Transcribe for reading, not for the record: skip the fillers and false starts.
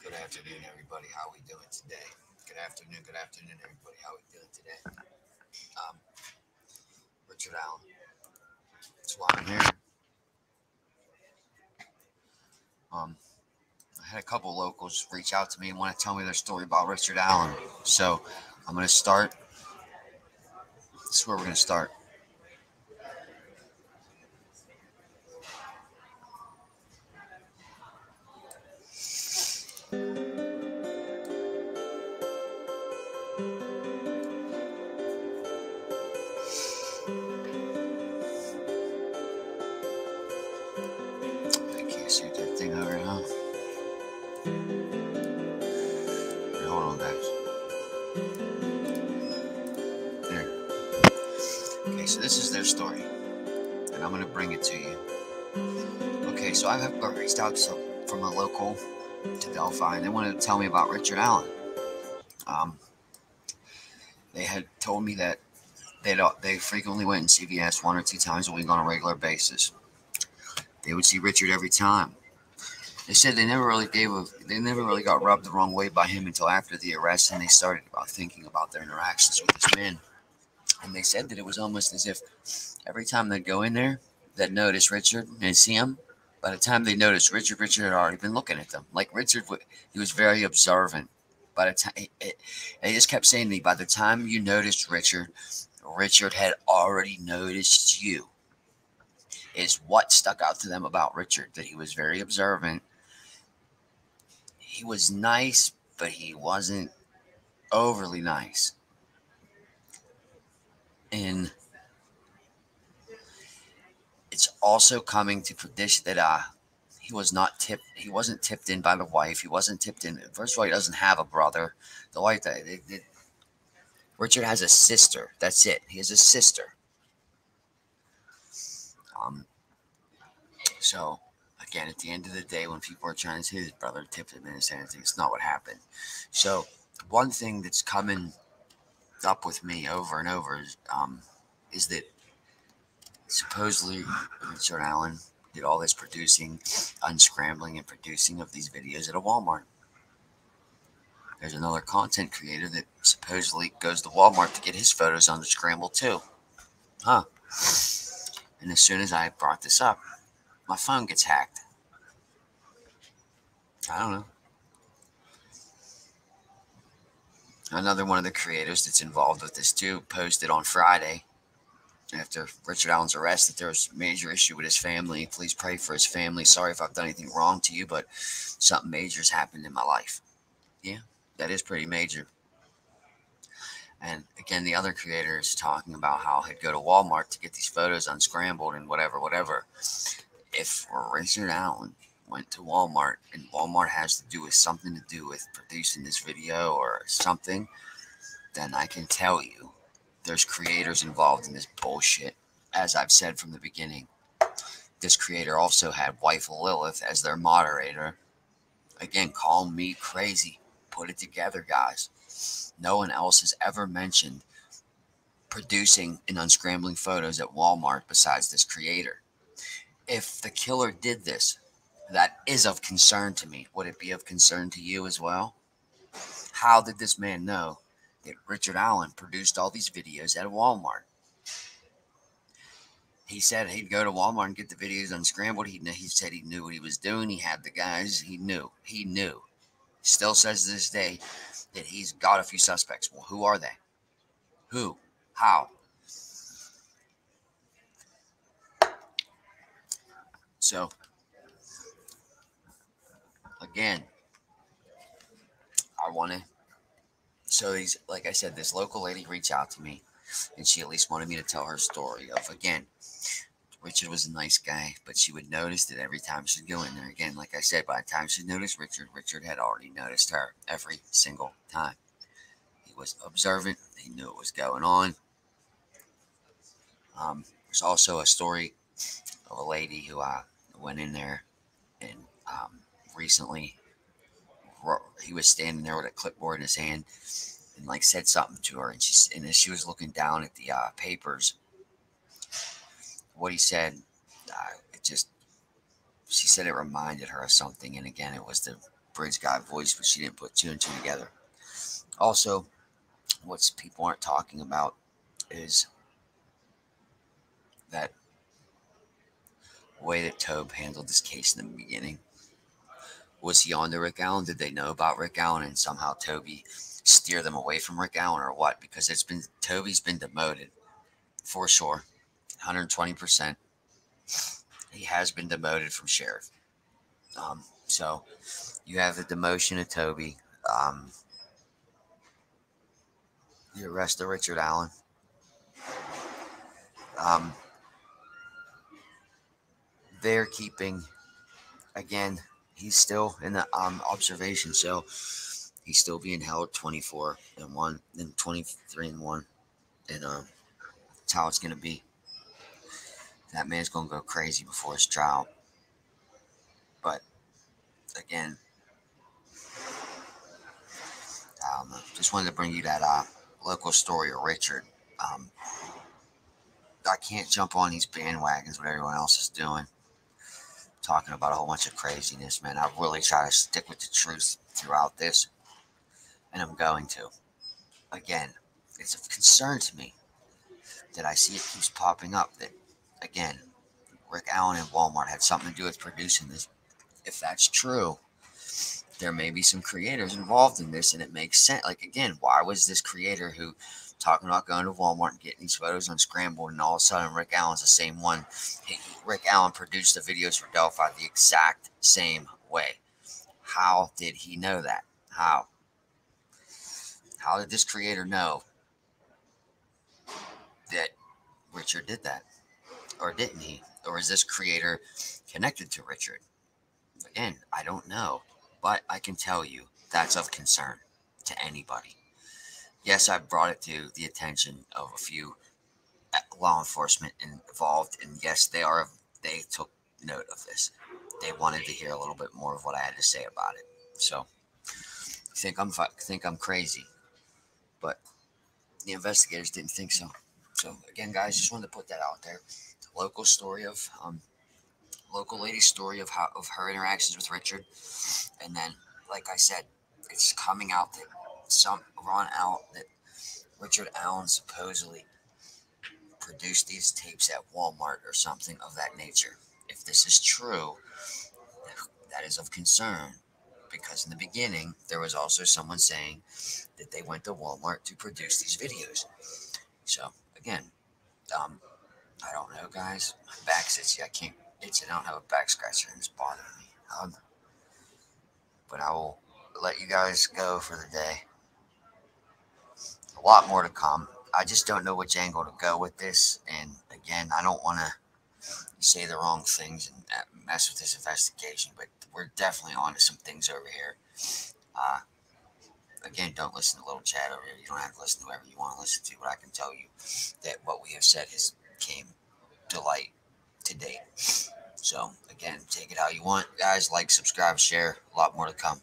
Good afternoon, everybody. How we doing today? Good afternoon, everybody. How we doing today? Um, Richard Allen. That's why I'm here. Um, I had a couple locals reach out to me and want to tell me their story about Richard Allen. So I'm going to start. This is where we're going to start. I can't see that thing over here, huh? Here, hold on, guys. There. Okay, so this is their story, and I'm going to bring it to you. Okay, so I have reached out to from a local to Delphi, and they wanted to tell me about Richard Allen. They had told me that they frequently went in CVS 1 or 2 times a week on a regular basis. They would see Richard every time. They said they never really got rubbed the wrong way by him until after the arrest, and they started thinking about their interactions with this man. And they said that it was almost as if every time they'd go in there, they'd notice Richard and see him. By the time they noticed Richard had already been looking at them. Like he was very observant. By the time they just kept saying to me, by the time you noticed Richard had already noticed you. Is what stuck out to them about Richard, that he was very observant. He was nice, but he wasn't overly nice. And it's also coming to fruition that he wasn't tipped in by the wife. He wasn't tipped in. First of all, he doesn't have a brother. The wife, Richard has a sister. That's it. He has a sister. So again, at the end of the day, when people are trying to say his brother tipped him in his anything, it's not what happened. So one thing that's coming up with me over and over is that supposedly Richard Allen did all this unscrambling and producing of these videos at a Walmart. There's another content creator that supposedly goes to Walmart to get his photos unscrambled too. Huh. And as soon as I brought this up, my phone gets hacked. I don't know. Another one of the creators that's involved with this too posted on Friday after Richard Allen's arrest that there was a major issue with his family. Please pray for his family. Sorry if I've done anything wrong to you, but something major's happened in my life. Yeah, that is pretty major. And again, the other creator is talking about how he'd go to Walmart to get these photos unscrambled and whatever. If Richard Allen went to Walmart and Walmart has to do with something to do with producing this video or something, then I can tell you there's creators involved in this bullshit. As I've said from the beginning, this creator also had wife Lilith as their moderator. Again, call me crazy. Put it together, guys. No one else has ever mentioned producing and unscrambling photos at Walmart besides this creator. If the killer did this, that is of concern to me. Would it be of concern to you as well? How did this man know that Richard Allen produced all these videos at Walmart? He said he'd go to Walmart and get the videos unscrambled. He said he knew what he was doing. He had the guys. He knew. Still says to this day that he's got a few suspects. Well, who are they? Who? How? So, again, I want to. So like I said, this local lady reached out to me, and she at least wanted me to tell her story of, again, Richard was a nice guy, but she would notice that every time she'd go in there, again, like I said, by the time she noticed Richard had already noticed her every single time. He was observant. He knew what was going on. There's also a story of a lady who went in there and recently he was standing there with a clipboard in his hand and like said something to her, and as she was looking down at the papers, what he said, she said it reminded her of something, and again, it was the bridge guy voice, but she didn't put two and two together. Also, what people aren't talking about is that way that Tobe handled this case in the beginning. Was he on to Rick Allen? Did they know about Rick Allen and somehow Toby steer them away from Rick Allen or what? Because Toby's been demoted for sure, 120%. He has been demoted from sheriff. So you have the demotion of Toby, the arrest of Richard Allen. They're keeping, again, he's still in the observation cell. He's still being held 24-1, then 23-1, and that's how it's gonna be. That man's gonna go crazy before his trial. But again, I don't know. Just wanted to bring you that local story of Richard. I can't jump on these bandwagons what everyone else is doing, talking about a whole bunch of craziness, man. I really try to stick with the truth throughout this, and I'm going to. Again, it's of concern to me that I see it keeps popping up that, again, Rick Allen and Walmart had something to do with producing this. If that's true, there may be some creators involved in this, and it makes sense. Like, again, why was this creator who talking about going to Walmart and getting these photos unscrambled, and all of a sudden Rick Allen's the same one? Rick Allen produced the videos for Delphi the exact same way. How did he know that? How did this creator know that Richard did that? Or didn't he? Or is this creator connected to Richard? Again, I don't know. But I can tell you that's of concern to anybody. Yes, I brought it to the attention of a few law enforcement involved, and yes, they took note of this. They wanted to hear a little bit more of what I had to say about it. So, think I'm crazy, but the investigators didn't think so. So again, guys, just wanted to put that out there. Local story of local lady's story of her interactions with Richard, and then, like I said, it's coming out that that Richard Allen supposedly produced these tapes at Walmart or something of that nature. If this is true, that is of concern, because in the beginning there was also someone saying that they went to Walmart to produce these videos. So again, I don't know, guys. My back's itchy. I can't itch it. I don't have a back scratcher, and it's bothering me. But I will let you guys go for the day. A lot more to come. I just don't know which angle to go with this. And again, I don't want to say the wrong things and mess with this investigation, but we're definitely on to some things over here. Again, don't listen to little chat over here. You don't have to listen to whoever you want to listen to, but I can tell you that what we have said has came to light to date. So again, take it how you want. Guys, like, subscribe, share. A lot more to come.